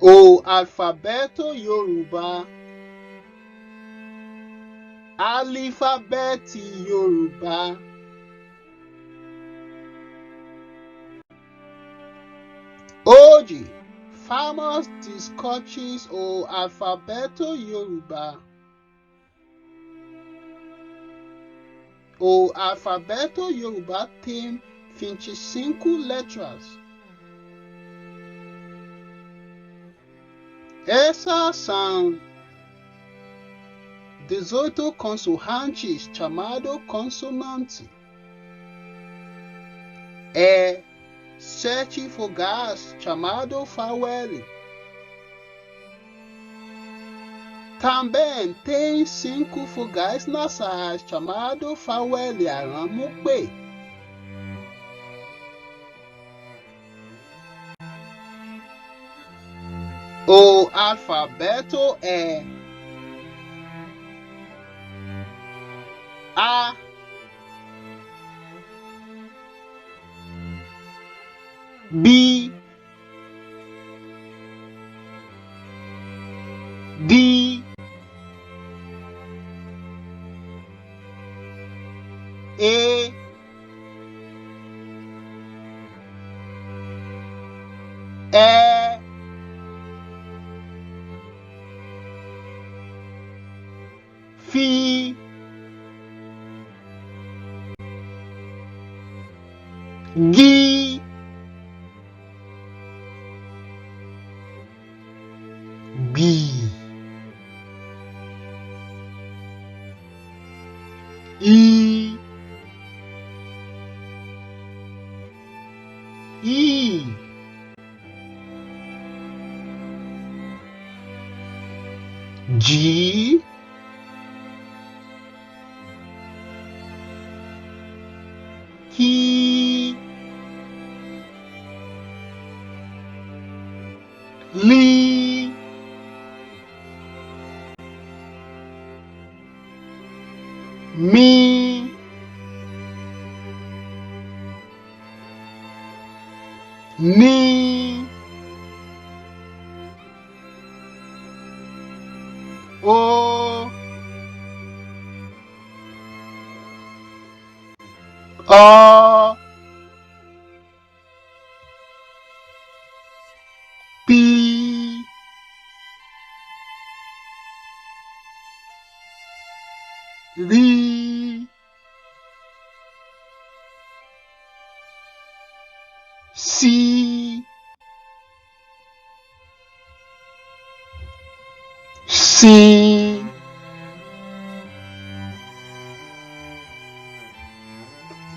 O alfabeto Yorùbá. Alifábẹ́ẹ̀tì Yorùbá. Hoje, farmers discutes o alfabeto Yorùbá. O alfabeto Yorùbá tem 25 letras. Essas são 18 consoantes chamado consonante. 7 vogais chamado vowel. Também tem 5 vogais nasais chamado vowel arãmupé. O alfabeto é A, B, D, E, F, G, B, I, G, K, L, M, N, O, P, R, C,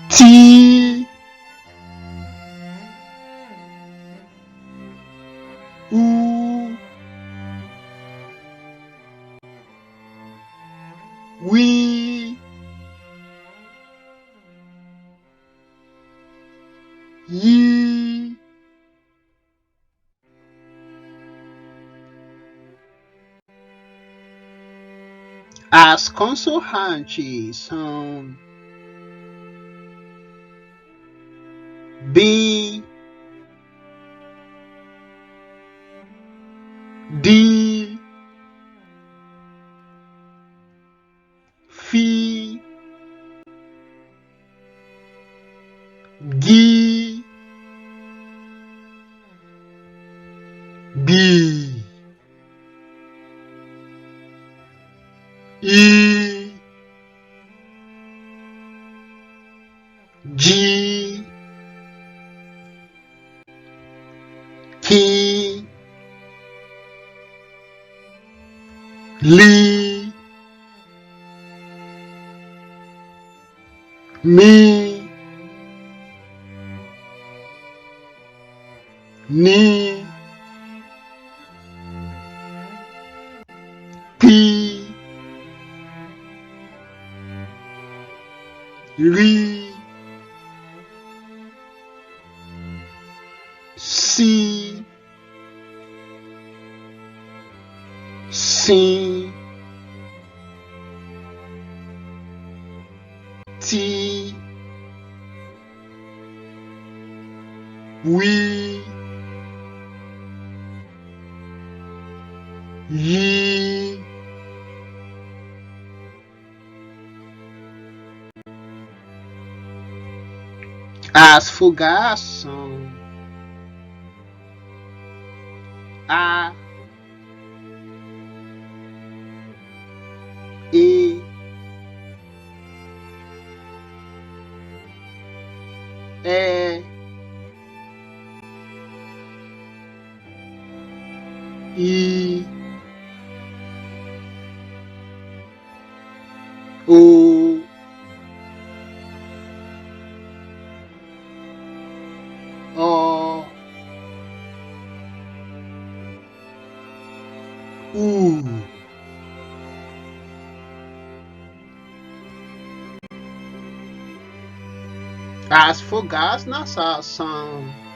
T, U, W, Y. As consoantes são B, D, F, G, B, I, G, K, L, M, N, P, R, C, T, W, Yí. Afogação. A. E. É. I. O. O. U. As fogás nasais são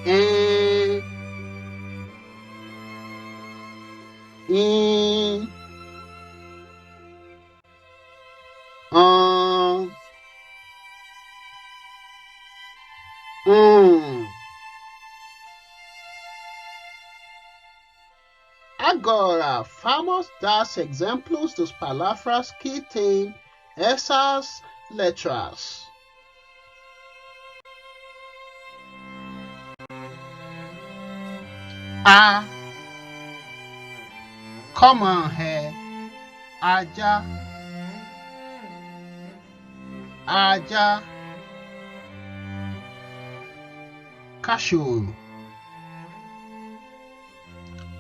em, em, an, Agora, vamos dar exemplos das palavras que têm essas letras. A. Como é ajá, ajá, cachorro.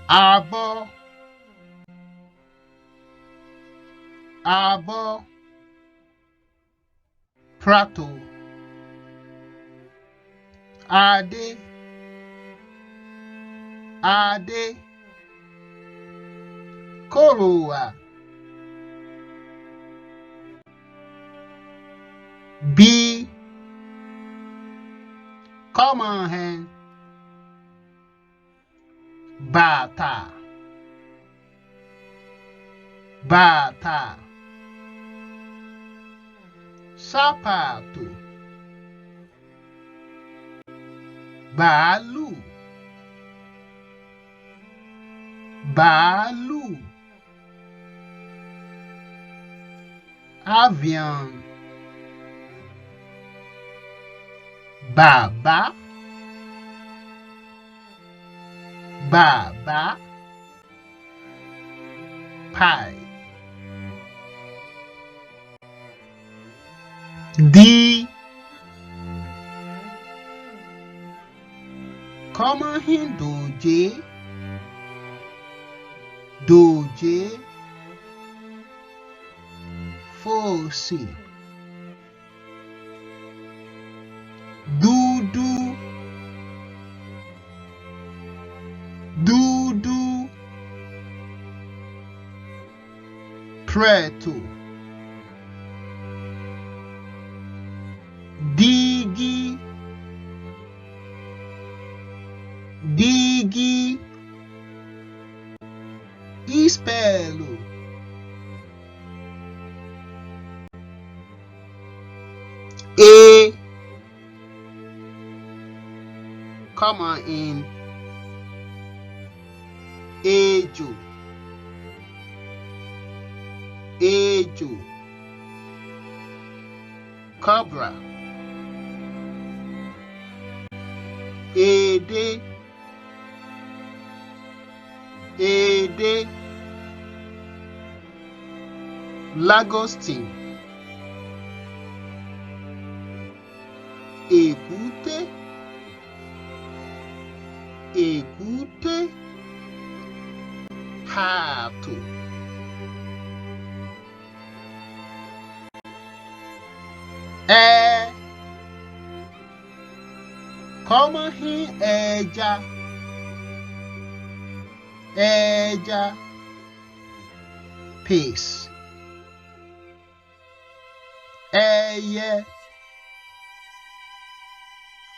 Abó, abó, prato. Ade, ade, coroa. B. Como é bata, bata, sapato, baalu, baalu, avião, baba, baba, pai. D. Como é doje, doje, fosse. Dudu, dudu, preto. Digi, digi, espelho. E. Como em ejo, ejo, cobra. Ede, ede, lagostin. Écoutez, écoutez, rato. É. Como é ella, ella, peixe. Eye,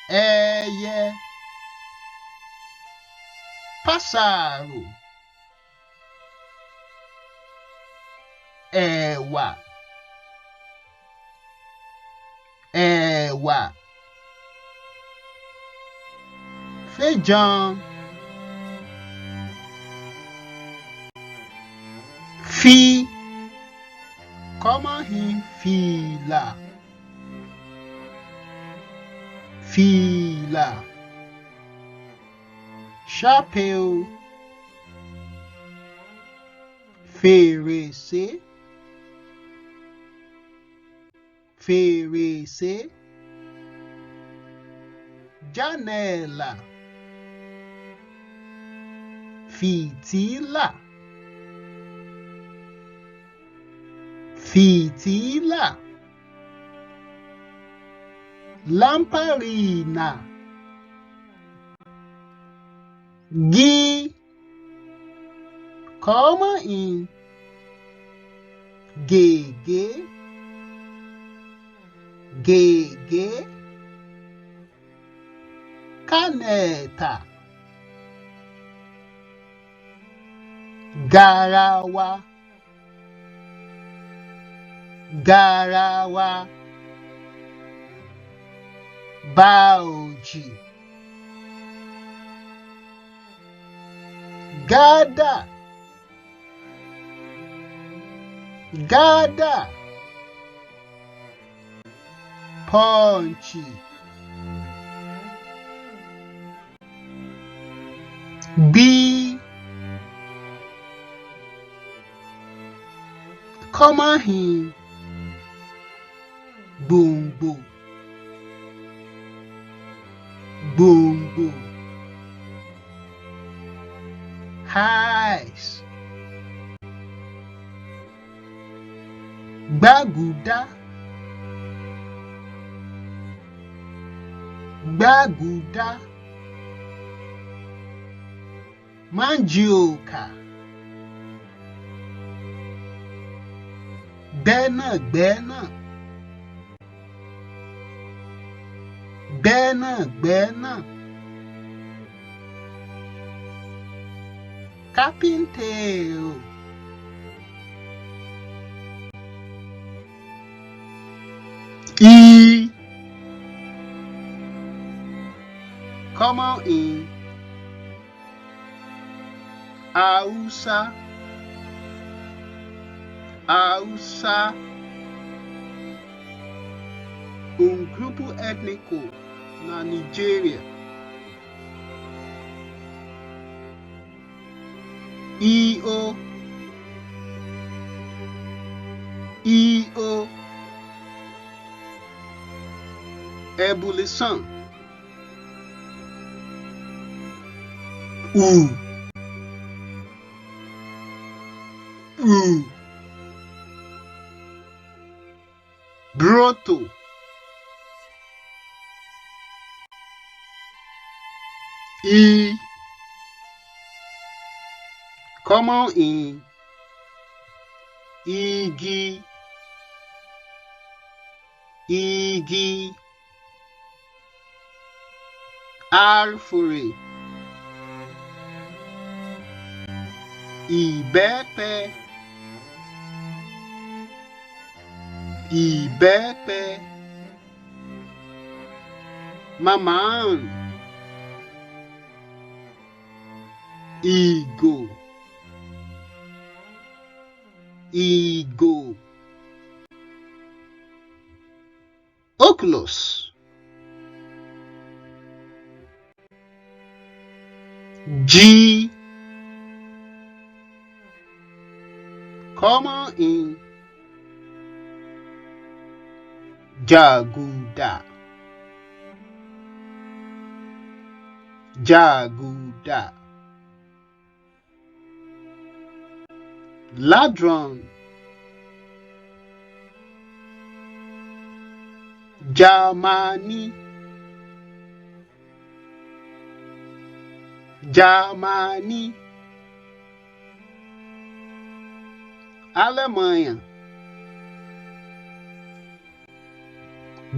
eye, pássaro. Éwa, éwa. feijão, fi, como em fila, fila, chapéu, fèrèsé, fèrèsé, janela, fìtílà, fìtílà, lamparina, gui, como em gègé, gègé, caneta, garawa, garawa, balde, gada, gada, ponte, bi, como em bumbo, bumbo, raiz, gbàgùdá, gbàgùdá, mandioca, gbẹ́nàgbẹ́nà, gbẹ́nàgbẹ́nà, carpinteiro, e como em Hausa, Hausa, grupo étnico na Nigéria. Io, io, ebulição, broto, e como em igi, igi, árvore, ìbẹ́pẹ, ìbẹ́pẹ, mamão, igo, igo, óculos, de, como em jaguda, jaguda, ladrão, Jamani, Jamani, Alemanha,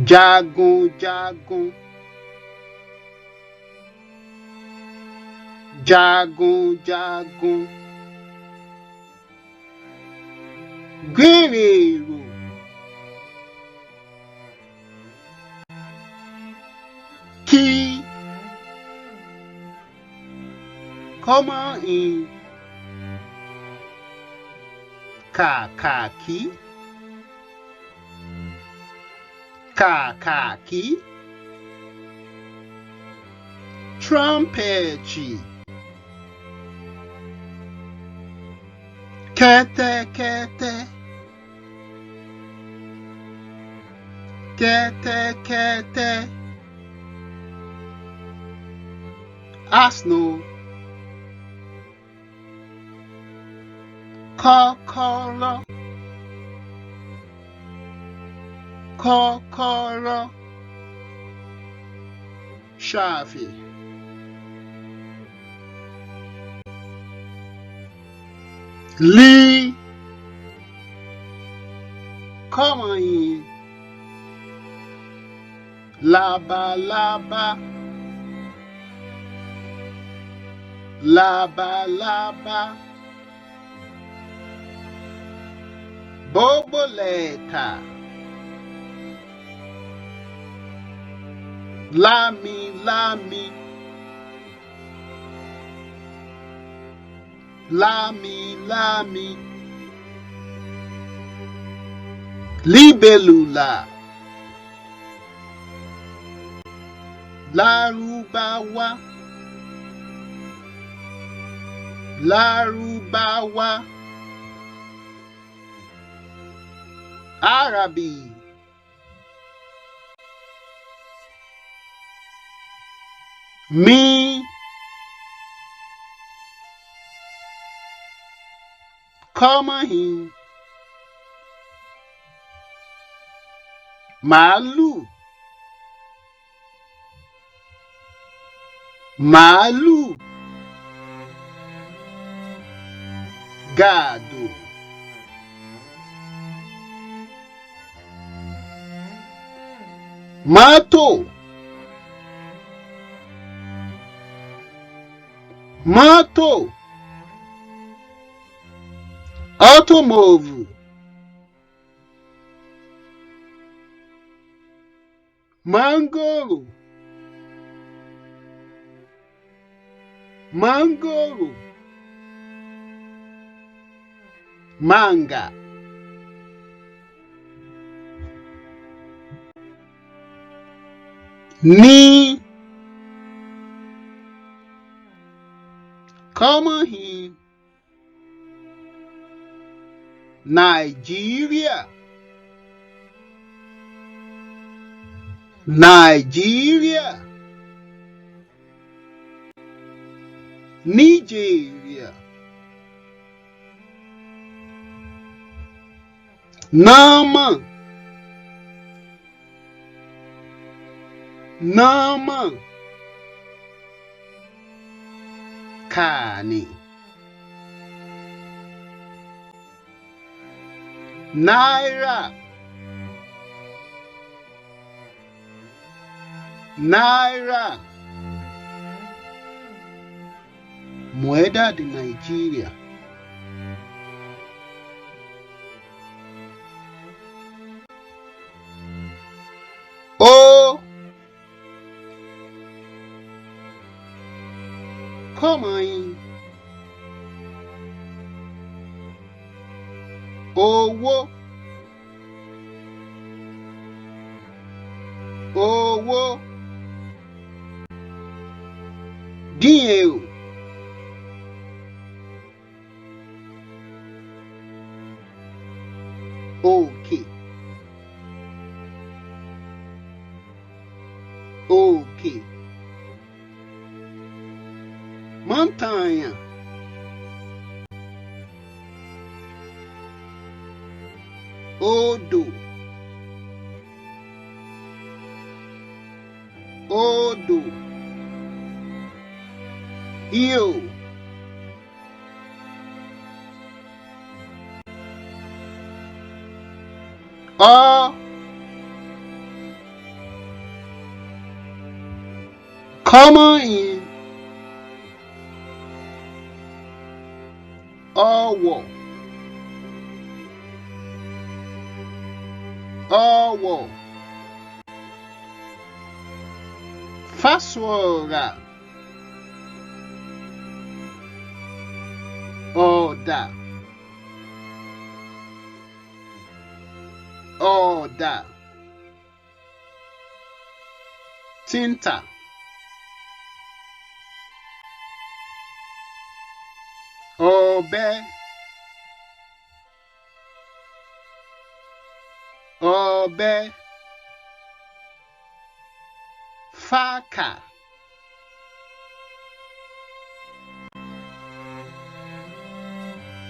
jagun, jagun, jagun, jagun, guerreiro, que, Comment in kakaki, kakaki, trumpetchi, kete kete, kete kete, asno, kokoro, kokoro, shafi. Lee, come on in. Laba, laba, laba, laba, boboleta, lami, lami, lami, lami, libelula, larubawa, larubawa, Arabi, me, come in, malu, malu, gado, mato, mato, automóvel, mangoro, mangoro, manga, ni, come in, Nigeria, Nigeria, Nigeria, Nama, Nama, Kani, Naira, Naira, moneda de Nigeria. O, come in, owó, owó, dinheiro, ok, ok, montanha, odò, odò, rio, ó, come in, ọ̀wọ̀, ọ̀wọ̀, vassoura, Ọ̀dà. Ọ̀dà. Tinta. Ọ̀bẹ. Ọ̀bẹ. Fáàkà.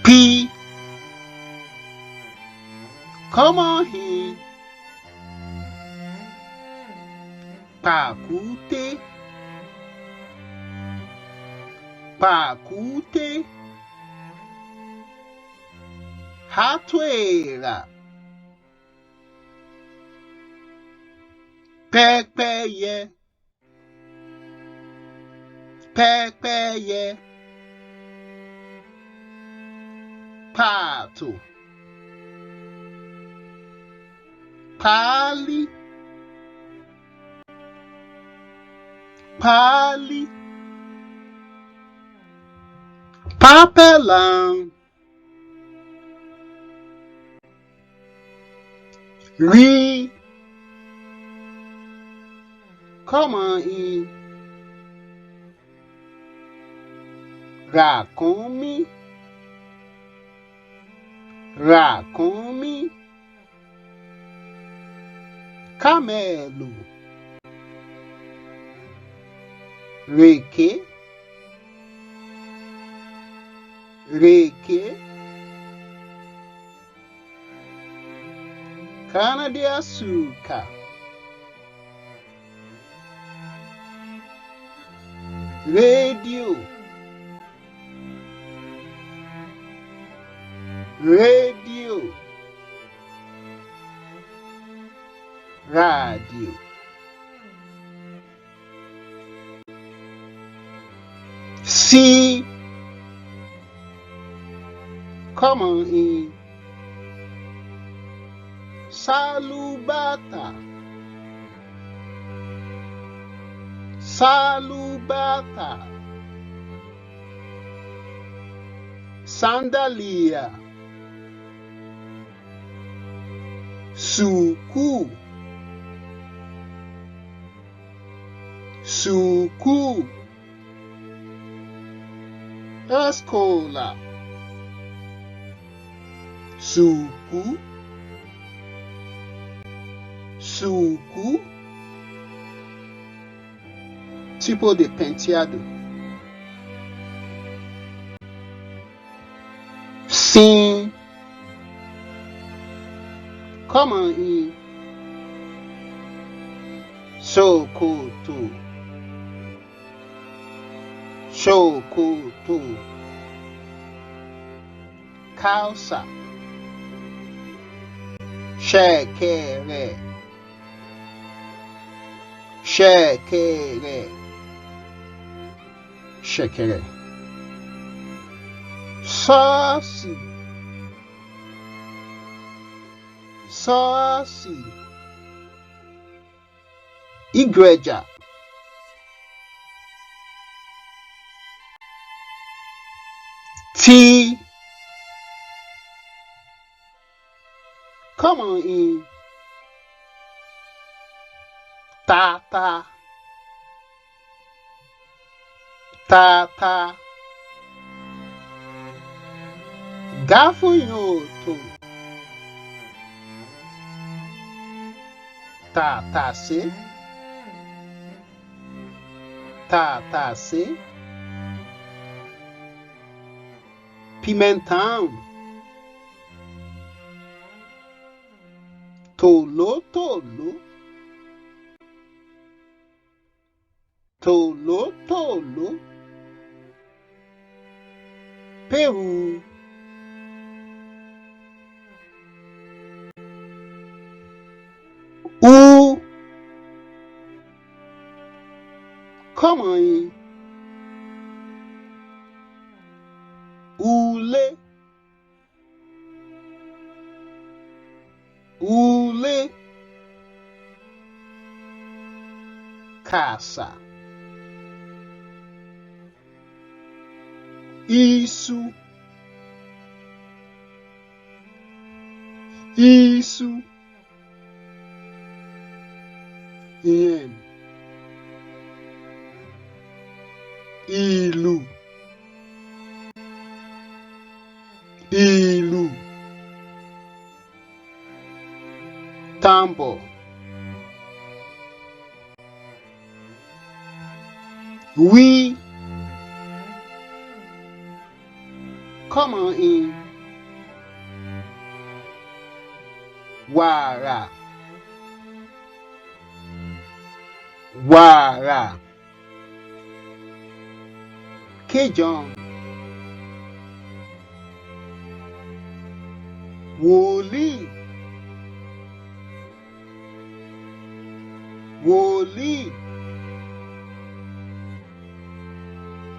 P. Come on here. Pàkúté. Pàkúté. Hátùèrà. Pẹ́pẹ́yẹ. Pẹ́pẹ́yẹ. Pato. Páálí. Páálí. Papelão. Rí. Come in. Ràkúnmí. Ràkúnmí. Camelo. Rèké. Rèké. Cana-de-açúcar. Rédíò. Rédíò. Rádio. Si. Come on in. Salubata. Salubata. Sandalia. Suku. Suku. Escola. Suku. Suco. Tipo de penteado. Sim. Come on in. Socoto. Socoto. Calça. Xequeré. Xequeré. Xequeré. Sócio. Sócio. Igreja. T. Come on in. Tata. Tata. Gafanhoto. Tatacê. Tatacê. Pimentão. Tolo, tolo. Tolo, tolo. Peru. U. Come on. Ule. Ule. Caça. Isso. iṣu, yam, ìlù, ìlù, tambour, we come on in, wàrà, wàrà, kéjàn, wòlíì, wòlíì,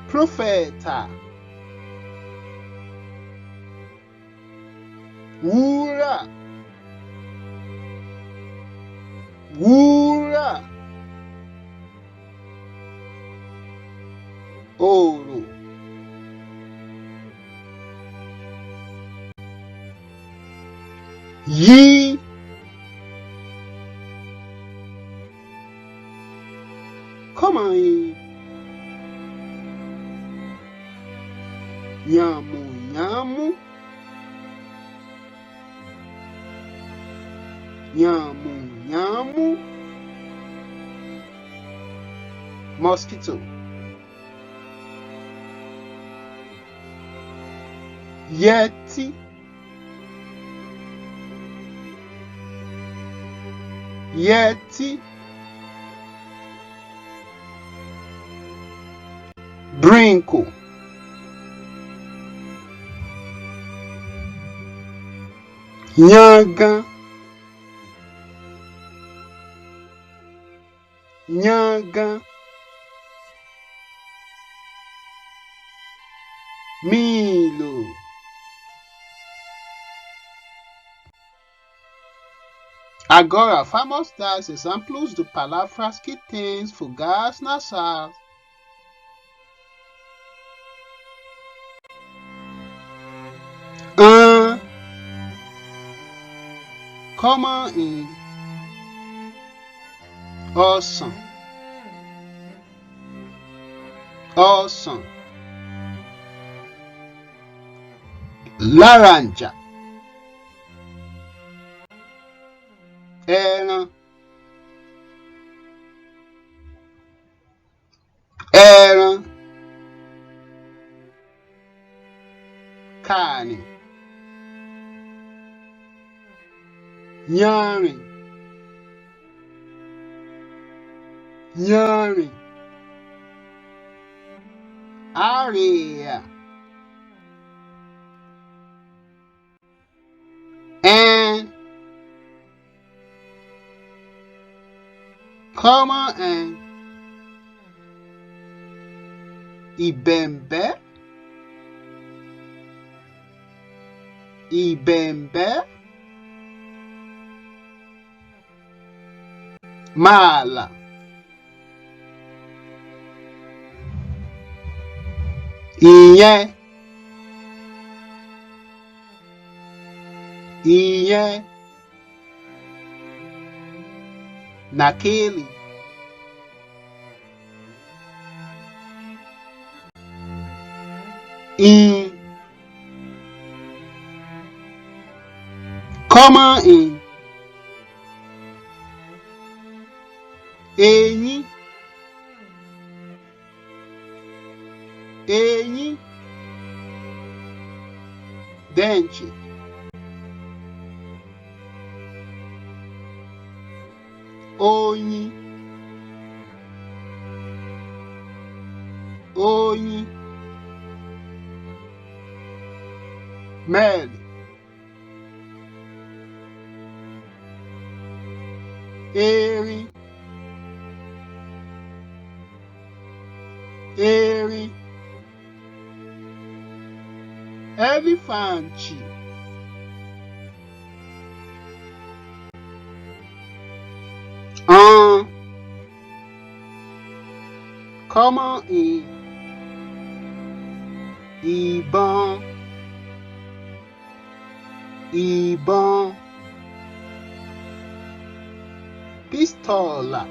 prófẹ́tà, wúrà, wúrà, oòrùn, yí, come on in, yàmù, yàmù, yàmù, yàmù, mosquito, yẹtí, yẹtí, brinko, yángan, yángan, Milo, agora vamos dar exemplos de palavras que têm vogais nasais. Como em oção, oção, laranja, eran, eran, carne, yanrìn, yanrìn, areia, como em ibembe, ibembe, mala, ìyẹn, ìyẹn, naquele, como em eyín, eyín, dente, oyin, oyin, mel, erin, erin, elefante, como em ìbọn, ìbọn, pistola,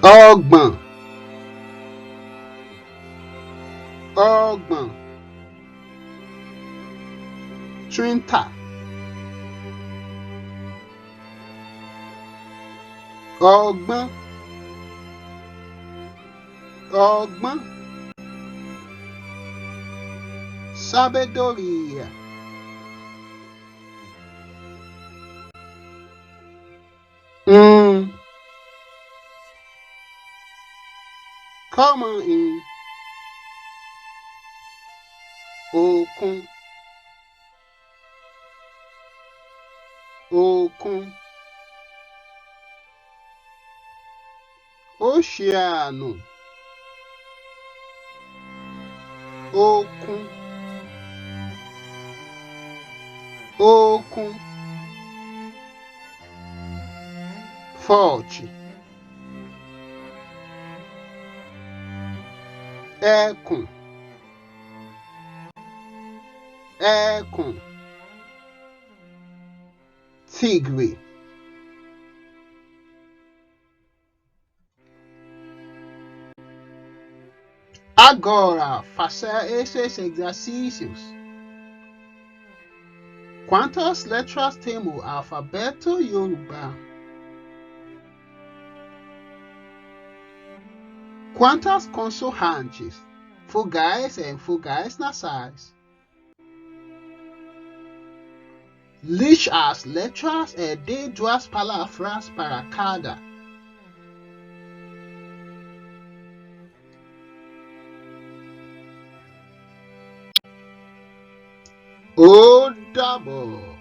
ọgbọ̀n, ọgbọ̀n, 30, ọgbọ̀n, ọgbọ̀n, sabedoria, come in, òkun, òkun, oceano, òkun, òkun, forte, ẹkùn, ẹkùn, tigre. Agora, faça esses exercícios. Quantas letras tem o alfabeto Yorùbá? Quantas consoantes, vogais e vogais nasais? Liste as letras e dê 2 palavras para cada. Ó dàbọ̀.